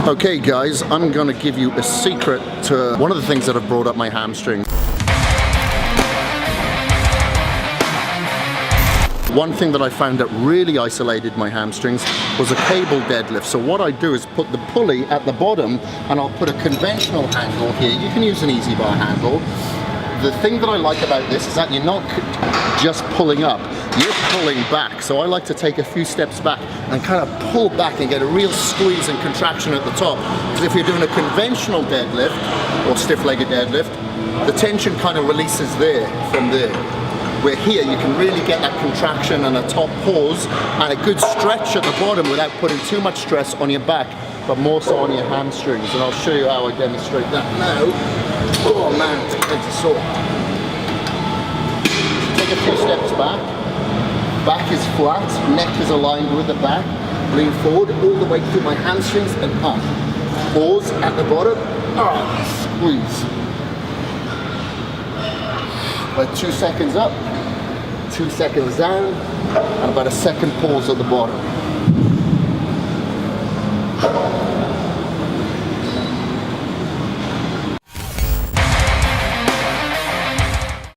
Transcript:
Okay guys, I'm gonna give you a secret to one of the things that have brought up my hamstrings. One thing that I found that really isolated my hamstrings was a cable deadlift. So what I do is put the pulley at the bottom and I'll put a conventional handle here. You can use an easy bar handle. The thing that I like about this is that you're not just pulling up, you're pulling back. So I like to take a few steps back and kind of pull back and get a real squeeze and contraction at the top. Because if you're doing a conventional deadlift or stiff-legged deadlift, the tension kind of releases there from there. Where here you can really get that contraction and a top pause and a good stretch at the bottom without putting too much stress on your back, but more so on your hamstrings. And I'll show you how I demonstrate that now. Oh man, it's sore. Take a few steps back. Back is flat, neck is aligned with the back. Lean forward all the way through my hamstrings and up. Pause at the bottom. Squeeze. About 2 seconds up, 2 seconds down, and about a second pause at the bottom.